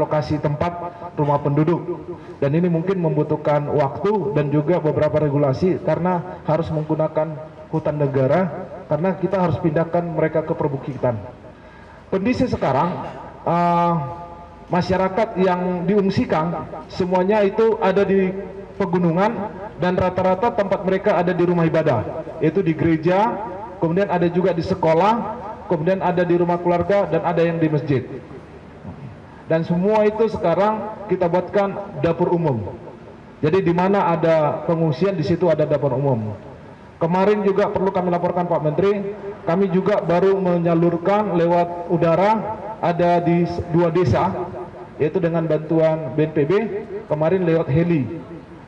relokasi tempat rumah penduduk. Dan ini mungkin membutuhkan waktu dan juga beberapa regulasi karena harus menggunakan hutan negara, karena kita harus pindahkan mereka ke perbukitan. Kondisi sekarang masyarakat yang diungsikan semuanya itu ada di pegunungan dan rata-rata tempat mereka ada di rumah ibadah, yaitu di gereja, kemudian ada juga di sekolah, kemudian ada di rumah keluarga, dan ada yang di masjid. Dan semua itu sekarang kita buatkan dapur umum. Jadi di mana ada pengungsian, di situ ada dapur umum. Kemarin juga perlu kami laporkan Pak Menteri, kami juga baru menyalurkan lewat udara, ada di 2 desa, yaitu dengan bantuan BNPB, kemarin lewat heli.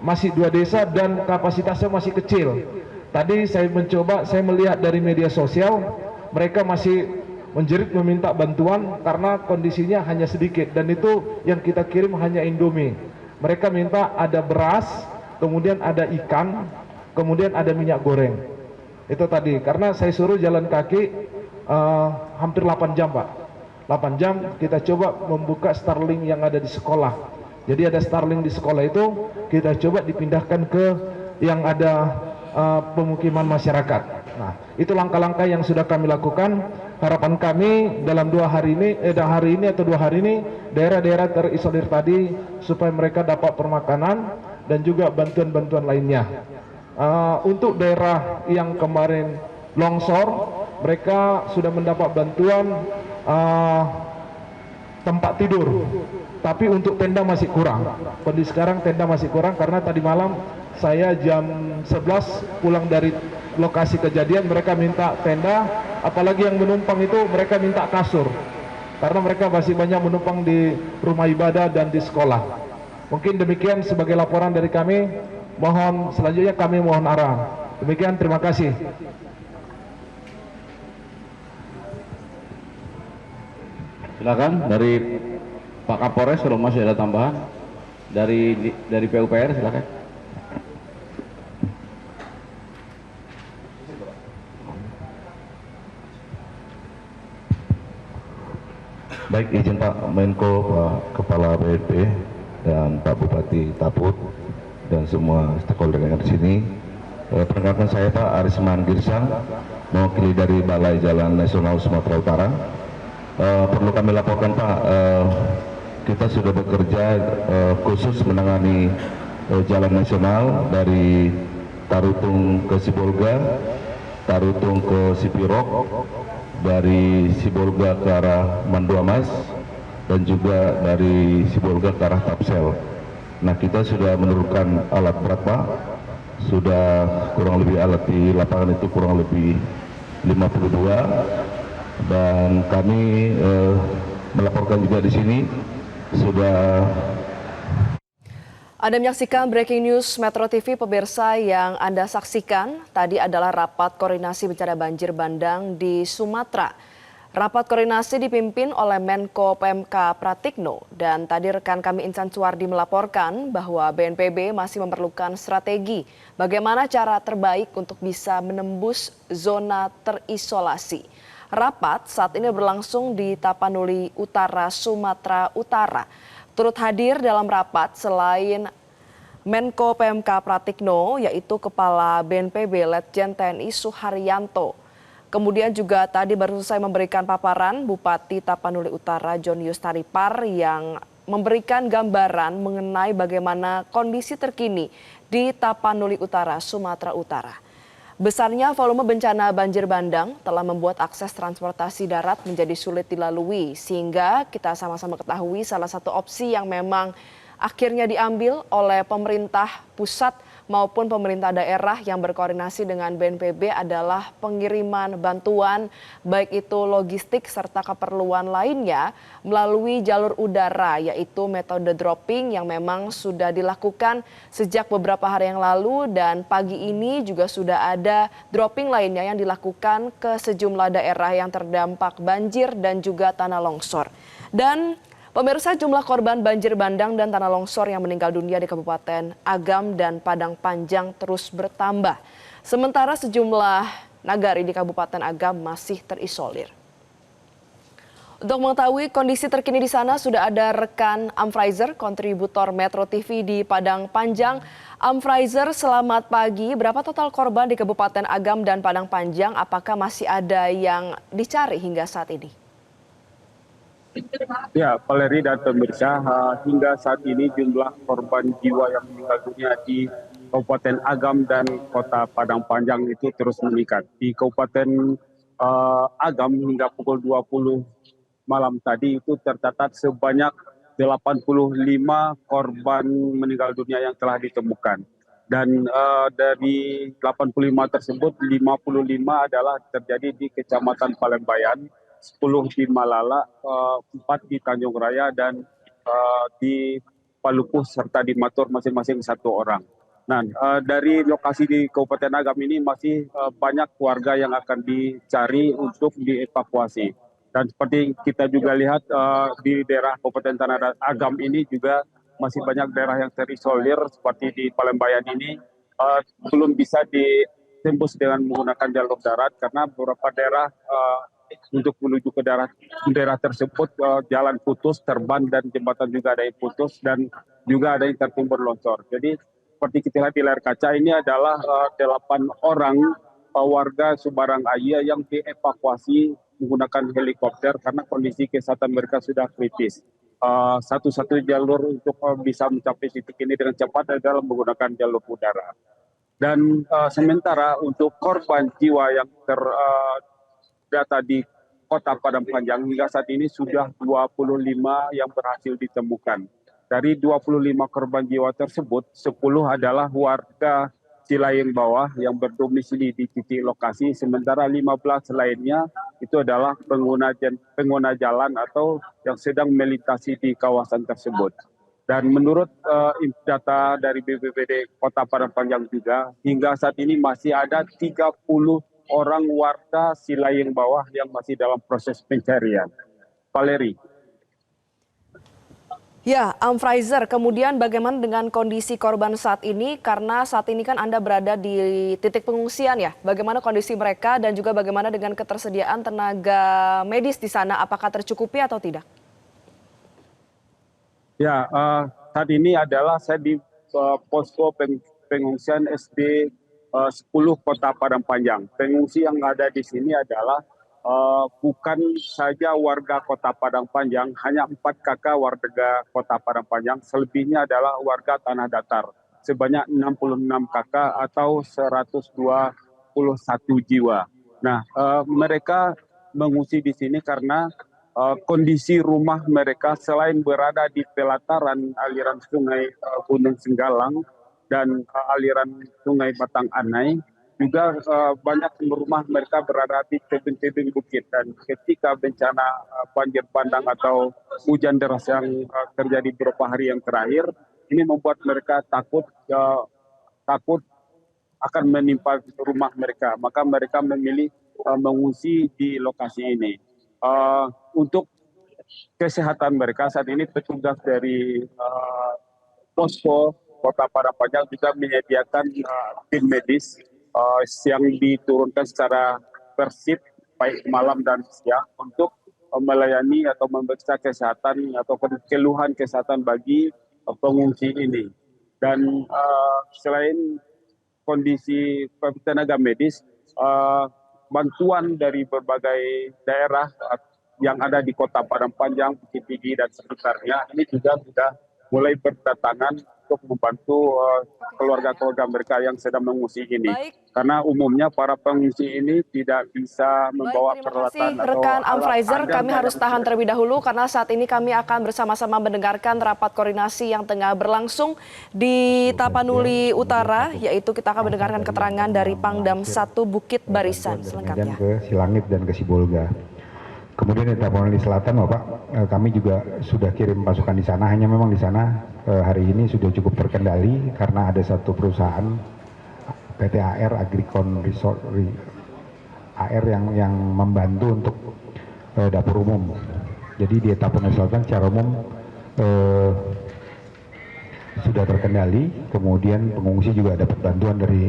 Masih 2 desa dan kapasitasnya masih kecil. Tadi saya mencoba, saya melihat dari media sosial, mereka masih menjerit meminta bantuan karena kondisinya hanya sedikit, dan itu yang kita kirim hanya Indomie. Mereka minta ada beras, kemudian ada ikan, kemudian ada minyak goreng. Itu tadi, karena saya suruh jalan kaki hampir 8 jam Pak. 8 jam kita coba membuka Starlink yang ada di sekolah. Jadi ada Starlink di sekolah itu kita coba dipindahkan ke yang ada pemukiman masyarakat. Nah, itu langkah-langkah yang sudah kami lakukan. Harapan kami dalam 2 hari ini, hari ini atau 2 hari ini, daerah-daerah terisolir tadi supaya mereka dapat permakanan dan juga bantuan-bantuan lainnya. Untuk daerah yang kemarin longsor, mereka sudah mendapat bantuan tempat tidur, tapi untuk tenda masih kurang. Kondisi sekarang tenda masih kurang karena tadi malam saya jam 11 pulang dari lokasi kejadian, mereka minta tenda, apalagi yang menumpang itu mereka minta kasur karena mereka masih banyak menumpang di rumah ibadah dan di sekolah. Mungkin demikian sebagai laporan dari kami. Mohon selanjutnya kami mohon arahan. Demikian, terima kasih. Silakan dari Pak Kapolres, kalau masih ada tambahan dari PUPR, silakan. Baik, izin Pak Menko, Pak Kepala BNP, dan Pak Bupati Taput, dan semua stakeholder yang ada di sini. Perkenalkan saya Pak Arisman Girsang, mewakili dari Balai Jalan Nasional Sumatera Utara. Perlu kami laporkan Pak, kita sudah bekerja khusus menangani jalan nasional dari Tarutung ke Sibolga, Tarutung ke Sipirok, dari Sibolga ke arah Manduamas, dan juga dari Sibolga ke arah Tapsel. Nah, kita sudah menurunkan alat berat Pak, sudah kurang lebih alat di lapangan itu kurang lebih 52, dan kami melaporkan juga di sini sudah. Anda menyaksikan Breaking News Metro TV, pemirsa. Yang Anda saksikan tadi adalah rapat koordinasi bencana banjir bandang di Sumatera. Rapat koordinasi dipimpin oleh Menko PMK Pratikno, dan tadi rekan kami Insan Suwardi melaporkan bahwa BNPB masih memerlukan strategi bagaimana cara terbaik untuk bisa menembus zona terisolasi. Rapat saat ini berlangsung di Tapanuli Utara, Sumatera Utara. Turut hadir dalam rapat selain Menko PMK Pratikno, yaitu Kepala BNPB Letjen TNI Suharyanto. Kemudian juga tadi baru selesai memberikan paparan Bupati Tapanuli Utara Jonius Taripar yang memberikan gambaran mengenai bagaimana kondisi terkini di Tapanuli Utara, Sumatera Utara. Besarnya volume bencana banjir bandang telah membuat akses transportasi darat menjadi sulit dilalui, sehingga kita sama-sama ketahui salah satu opsi yang memang akhirnya diambil oleh pemerintah pusat maupun pemerintah daerah yang berkoordinasi dengan BNPB adalah pengiriman bantuan, baik itu logistik serta keperluan lainnya melalui jalur udara, yaitu metode dropping yang memang sudah dilakukan sejak beberapa hari yang lalu, dan pagi ini juga sudah ada dropping lainnya yang dilakukan ke sejumlah daerah yang terdampak banjir dan juga tanah longsor. Dan pemirsa, jumlah korban banjir bandang dan tanah longsor yang meninggal dunia di Kabupaten Agam dan Padang Panjang terus bertambah. Sementara sejumlah nagari di Kabupaten Agam masih terisolir. Untuk mengetahui kondisi terkini di sana sudah ada rekan Amfrizer, kontributor Metro TV di Padang Panjang. Amfrizer, selamat pagi. Berapa total korban di Kabupaten Agam dan Padang Panjang? Apakah masih ada yang dicari hingga saat ini? Ya, Valeri dan pemirsa, hingga saat ini jumlah korban jiwa yang meninggal dunia di Kabupaten Agam dan Kota Padang Panjang itu terus meningkat. Di Kabupaten Agam hingga pukul 20 malam tadi itu tercatat sebanyak 85 korban meninggal dunia yang telah ditemukan. Dan dari 85 tersebut 55 adalah terjadi di Kecamatan Palembayan, 10 di Malala, 4 di Tanjung Raya, dan di Palupuh serta di Matur masing-masing 1 orang. Nah, dari lokasi di Kabupaten Agam ini masih banyak warga yang akan dicari untuk dievakuasi. Dan seperti kita juga lihat di daerah Kabupaten Tanah Agam ini juga masih banyak daerah yang terisolir seperti di Palembayan ini belum bisa ditembus dengan menggunakan jalur darat karena beberapa daerah untuk menuju ke daerah tersebut jalan putus, terban, dan jembatan juga ada yang putus dan juga ada yang tertimbun longsor. Jadi seperti kita lihat di layar kaca ini adalah 8 orang warga Subarang Aya yang dievakuasi menggunakan helikopter karena kondisi kesehatan mereka sudah kritis. Satu-satu jalur untuk bisa mencapai titik ini dengan cepat adalah menggunakan jalur udara. Dan sementara untuk korban jiwa yang terdata di Kota Padang Panjang hingga saat ini sudah 25 yang berhasil ditemukan. Dari 25 korban jiwa tersebut, 10 adalah warga Cilayeng Bawah yang berdomisili di titik lokasi, sementara 15 lainnya itu adalah pengguna jalan atau yang sedang melintasi di kawasan tersebut. Dan menurut data dari BPBD Kota Padang Panjang juga, hingga saat ini masih ada 30 orang warga Cilayeng Bawah yang masih dalam proses pencarian. Valeri. Ya, Amfrizer, kemudian bagaimana dengan kondisi korban saat ini? Karena saat ini kan Anda berada di titik pengungsian ya. Bagaimana kondisi mereka dan juga bagaimana dengan ketersediaan tenaga medis di sana? Apakah tercukupi atau tidak? Ya, saat ini adalah saya di posko pengungsian SD 10 Kota Padang Panjang. Pengungsi yang ada di sini adalah bukan saja warga Kota Padang Panjang, hanya 4 kakak warga Kota Padang Panjang, selebihnya adalah warga tanah datar, sebanyak 66 kakak atau 121 jiwa. Nah, mereka mengungsi di sini karena kondisi rumah mereka selain berada di pelataran aliran sungai Gunung Singgalang dan aliran sungai Batang Anai, juga banyak rumah mereka berada di tebing-tebing bukit, dan ketika bencana banjir bandang atau hujan deras yang terjadi beberapa hari yang terakhir, ini membuat mereka takut akan menimpa rumah mereka, maka mereka memilih mengungsi di lokasi ini. Untuk kesehatan mereka saat ini petugas dari posko Kota Padang Panjang juga menyediakan tim medis yang diturunkan secara persib baik malam dan siang untuk melayani atau memeriksa kesehatan atau keluhan kesehatan bagi pengungsi ini. Dan selain kondisi tenaga medis, bantuan dari berbagai daerah yang ada di Kota Padang Panjang, Bukit Tinggi dan sekitarnya ini juga sudah mulai berdatangan untuk membantu keluarga-keluarga mereka yang sedang mengungsi ini. Baik. Karena umumnya para pengungsi ini tidak bisa membawa peralatan. Terima kasih rekan Amfrizer, kami harus tahan terlebih dahulu karena saat ini kami akan bersama-sama mendengarkan rapat koordinasi yang tengah berlangsung di Tapanuli Utara, yaitu kita akan mendengarkan keterangan dari Pangdam 1 Bukit Barisan selengkapnya. Ke Silangit dan ke Sibolga. Kemudian di Tapanuli Selatan, Bapak, kami juga sudah kirim pasukan di sana. Hanya memang di sana hari ini sudah cukup terkendali karena ada satu perusahaan PT AR Agricon Resort AR yang membantu untuk dapur umum. Jadi di Tapanuli Selatan secara umum sudah terkendali. Kemudian pengungsi juga dapat bantuan dari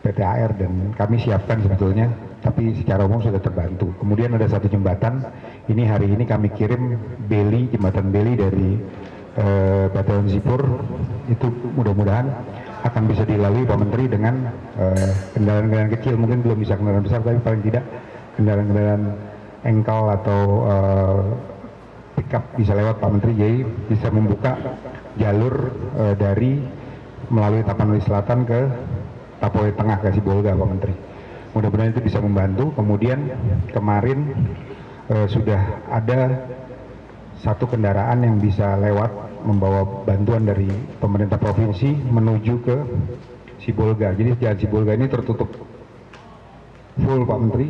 PT AR dan kami siapkan sebetulnya, tapi secara umum sudah terbantu. Kemudian ada satu jembatan, ini hari ini kami kirim beli, jembatan beli dari Batuan Sipur, itu mudah-mudahan akan bisa dilalui Pak Menteri dengan kendaraan-kendaraan kecil, mungkin belum bisa kendaraan besar, tapi paling tidak kendaraan-kendaraan engkel atau pickup bisa lewat Pak Menteri, jadi bisa membuka jalur dari melalui Tapanuli Selatan ke Tapoi Tengah ke Sibolga Pak Menteri. Mudah-mudahan itu bisa membantu. Kemudian kemarin sudah ada satu kendaraan yang bisa lewat membawa bantuan dari pemerintah provinsi menuju ke Sibolga. Jadi jalan Sibolga ini tertutup full Pak Menteri.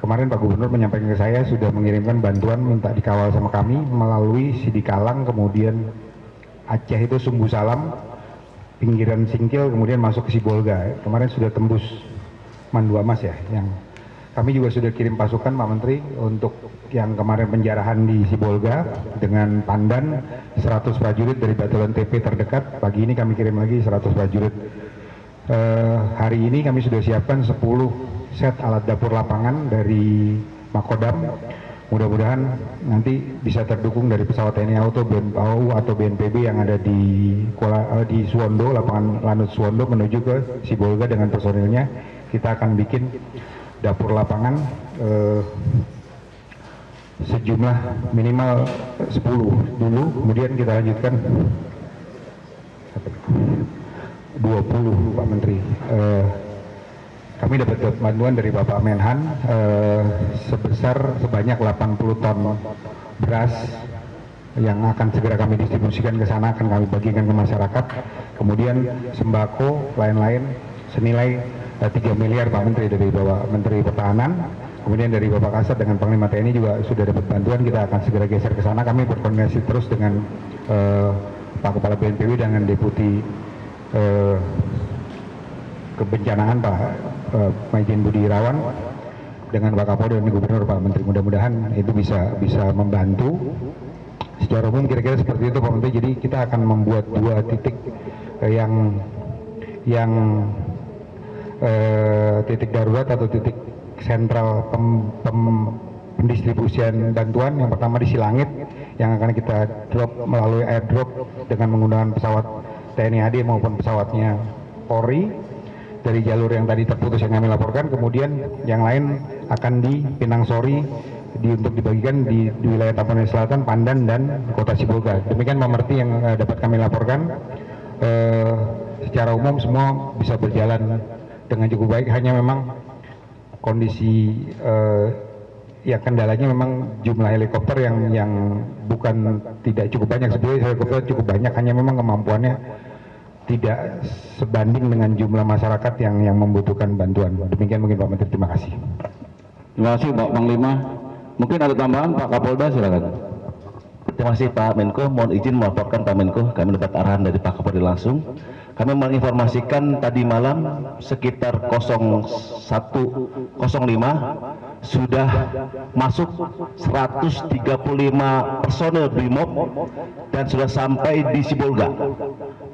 Kemarin Pak Gubernur menyampaikan ke saya sudah mengirimkan bantuan minta dikawal sama kami melalui Sidikalang, kemudian Aceh itu Sumbu Salam, pinggiran Singkil, kemudian masuk ke Sibolga. Kemarin sudah tembus Mandua Mas ya, yang kami juga sudah kirim pasukan Pak Menteri untuk yang kemarin penjarahan di Sibolga dengan Pandan 100 prajurit dari Batuan TP terdekat. Pagi ini kami kirim lagi 100 prajurit. Hari ini kami sudah siapkan 10 set alat dapur lapangan dari Makodam. Mudah-mudahan nanti bisa terdukung dari pesawat TNI Auto, BNPAU atau BNPB yang ada di Suwondo, lapangan Lanut Suwondo menuju ke Sibolga dengan personilnya. Kita akan bikin dapur lapangan sejumlah minimal 10 dulu, kemudian kita lanjutkan 20 Pak Menteri. Kami dapat bantuan dari Bapak Menhan sebanyak 80 ton beras yang akan segera kami distribusikan ke sana, akan kami bagikan ke masyarakat. Kemudian sembako lain-lain senilai 3 miliar Pak Menteri dari Bapak Menteri Pertahanan. Kemudian dari Bapak Kasat dengan Panglima TNI juga sudah dapat bantuan, kita akan segera geser ke sana. Kami berkoordinasi terus dengan Pak Kepala BNPB dengan Deputi Kebencanaan Pak Majen Budi Irawan dengan Pak Kapolri dan Gubernur Pak Menteri. Mudah-mudahan itu bisa membantu. Secara umum kira-kira seperti itu Pak Menteri. Jadi kita akan membuat 2 titik yang titik darurat atau titik sentral pendistribusian bantuan. Yang pertama di Silangit yang akan kita drop melalui airdrop dengan menggunakan pesawat TNI AD maupun pesawatnya Polri dari jalur yang tadi terputus yang kami laporkan. Kemudian yang lain akan di Pinang Sori untuk dibagikan di wilayah Tapanuli Selatan, Pandan dan Kota Sibolga. Demikian Pak Menteri yang dapat kami laporkan. Secara umum semua bisa berjalan dengan cukup baik, hanya memang kondisi ya kendalanya memang jumlah helikopter yang bukan tidak cukup banyak. Sebenarnya helikopter cukup banyak, hanya memang kemampuannya tidak sebanding dengan jumlah masyarakat yang membutuhkan bantuan. Demikian mungkin Pak Menteri, terima kasih. Terima kasih Pak Panglima. Mungkin ada tambahan Pak Kapolda, silakan. Terima kasih Pak Menko. Mohon izin melaporkan Pak Menko, kami dapat arahan dari Pak Kapolri langsung. Kami menginformasikan tadi malam sekitar 01.05 sudah masuk 135 personel BRIMOB dan sudah sampai di Sibolga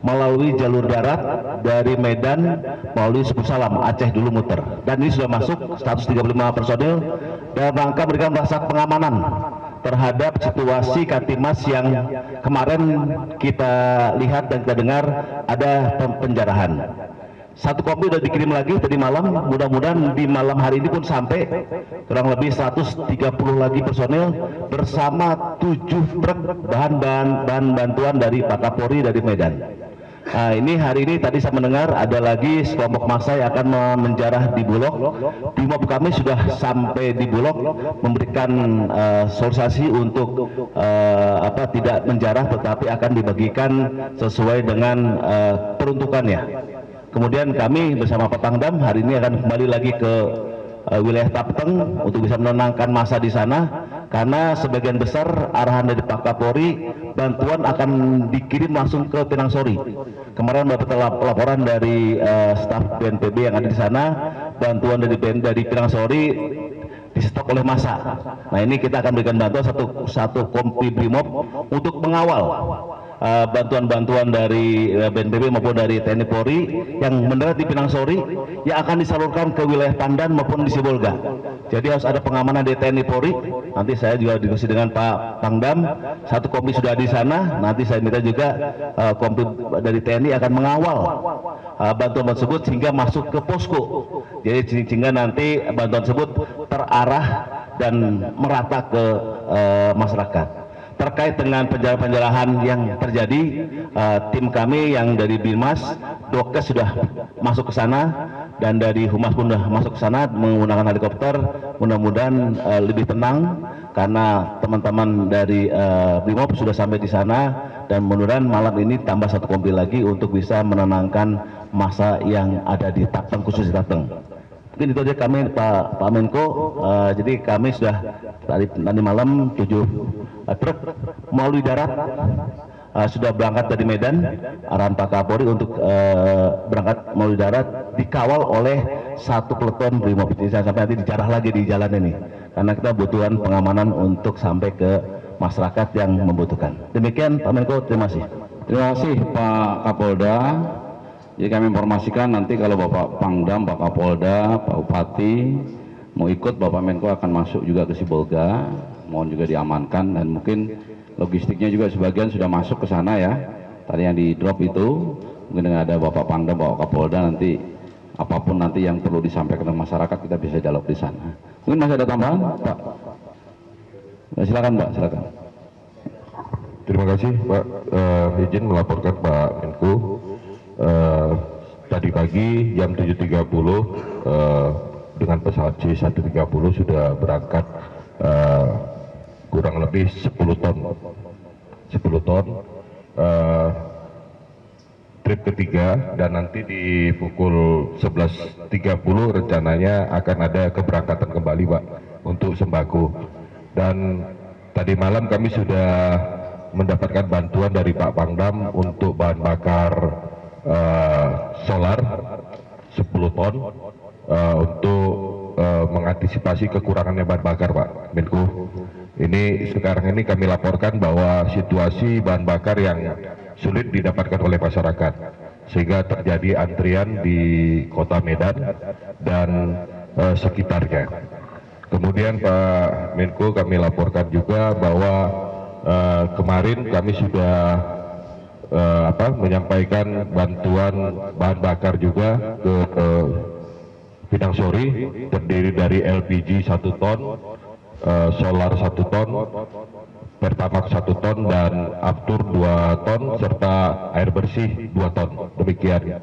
melalui jalur darat dari Medan melalui Sumbu Salam, Aceh dulu muter. Dan ini sudah masuk 135 personel dalam rangka memberikan rasa pengamanan terhadap situasi Katimas yang kemarin kita lihat dan kita dengar ada penjarahan. Satu kopi sudah dikirim lagi tadi malam, mudah-mudahan di malam hari ini pun sampai kurang lebih 130 lagi personel bersama 7 truk bahan bantuan dari Pak Kapolri dari Medan. Nah, ini hari ini tadi saya mendengar ada lagi sekelompok massa yang akan menjarah di Bulog. BRIMOB kami sudah sampai di Bulog memberikan sosialisasi untuk tidak menjarah tetapi akan dibagikan sesuai dengan peruntukannya. Kemudian kami bersama Pak Pangdam hari ini akan kembali lagi ke wilayah Tapteng untuk bisa menenangkan massa di sana, karena sebagian besar arahan dari Pak Kapolri bantuan akan dikirim langsung ke Pinang Sori. Kemarin dapat laporan dari staf BNPB yang ada di sana, bantuan dari Pinang Sori distok oleh massa. Nah ini kita akan berikan bantuan satu kompi BRIMOB untuk mengawal bantuan-bantuan dari BNPB maupun dari TNI Polri yang mendarat di Pinang Sori yang akan disalurkan ke wilayah Pandan maupun di Sibolga. Jadi harus ada pengamanan dari TNI Polri. Nanti saya juga diskusi dengan Pak Pangdam, satu kompi sudah di sana. Nanti saya minta juga kompi dari TNI akan mengawal bantuan tersebut sehingga masuk ke posko. Jadi sehingga nanti bantuan tersebut terarah dan merata ke masyarakat. Terkait dengan penjarahan yang terjadi, tim kami yang dari Binmas, Dokes sudah masuk ke sana dan dari Humas pun sudah masuk ke sana menggunakan helikopter. Mudah-mudahan lebih tenang karena teman-teman dari Brimob sudah sampai di sana dan mudah-mudahan malam ini tambah satu kompi lagi untuk bisa menenangkan masa yang ada di Tateng, khusus di Tateng. Mungkin itu aja kami Pak Menko. Jadi kami sudah tadi malam 7 truk melalui darat sudah berangkat dari Medan, arahan Pak Kapolri untuk berangkat melalui darat dikawal oleh satu peleton Brimob. Jadi sampai nanti dijarah lagi di jalan ini karena kita butuhan pengamanan untuk sampai ke masyarakat yang membutuhkan. Demikian Pak Menko, terima kasih. Terima kasih Pak Kapolda. Jadi kami informasikan nanti kalau Bapak Pangdam, Pak Kapolda, Pak Bupati mau ikut, Bapak Menko akan masuk juga ke Sibolga, mohon juga diamankan dan mungkin logistiknya juga sebagian sudah masuk ke sana ya. Tadi yang di drop itu mungkin dengan ada Bapak Pangdam, Bapak Kapolda, nanti apapun nanti yang perlu disampaikan ke masyarakat kita bisa dialog di sana. Mungkin masih ada tambahan, Pak? Silakan Pak, silakan. Terima kasih Pak. Izin melaporkan Pak Menko. Tadi pagi jam 7.30 dengan pesawat C-130 sudah berangkat kurang lebih 10 ton trip ketiga, dan nanti di pukul 11.30 rencananya akan ada keberangkatan kembali Pak untuk sembako. Dan tadi malam kami sudah mendapatkan bantuan dari Pak Pangdam untuk bahan bakar solar 10 ton untuk mengantisipasi kekurangannya bahan bakar Pak Menko. Ini sekarang ini kami laporkan bahwa situasi bahan bakar yang sulit didapatkan oleh masyarakat sehingga terjadi antrian di Kota Medan dan sekitarnya. Kemudian Pak Menko, kami laporkan juga bahwa kemarin kami sudah menyampaikan bantuan bahan bakar juga ke Pinang Sori, terdiri dari LPG 1 ton, solar 1 ton, Pertamax 1 ton, dan Aftur 2 ton, serta air bersih 2 ton. Demikian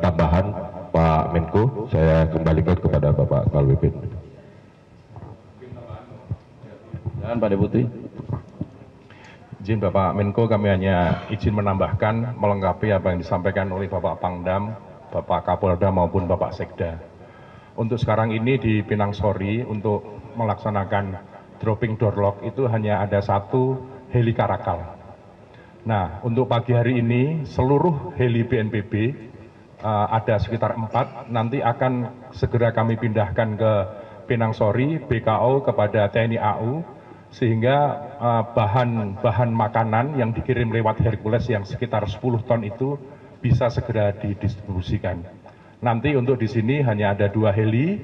tambahan Pak Menko. Saya kembalikan kepada Bapak Kepala BPN. Dan Pak Deputi. Izin Bapak Menko, kami hanya izin menambahkan melengkapi apa yang disampaikan oleh Bapak Pangdam, Bapak Kapolda maupun Bapak Sekda. Untuk sekarang ini di Pinang Sori untuk melaksanakan dropping door lock itu hanya ada 1 heli Karakal. Nah, untuk pagi hari ini seluruh heli BNPB ada sekitar 4, nanti akan segera kami pindahkan ke Pinang Sori, BKO kepada TNI AU, sehingga bahan makanan yang dikirim lewat Hercules yang sekitar 10 ton itu bisa segera didistribusikan. Nanti untuk di sini hanya ada 2 heli,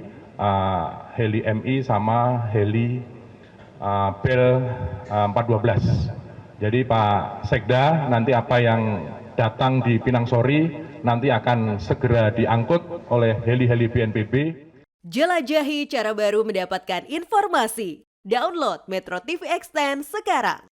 heli MI sama heli Bel 412. Jadi Pak Sekda, nanti apa yang datang di Pinang Sori nanti akan segera diangkut oleh heli-heli BNPB. Jelajahi cara baru mendapatkan informasi. Download Metro TV Extend sekarang.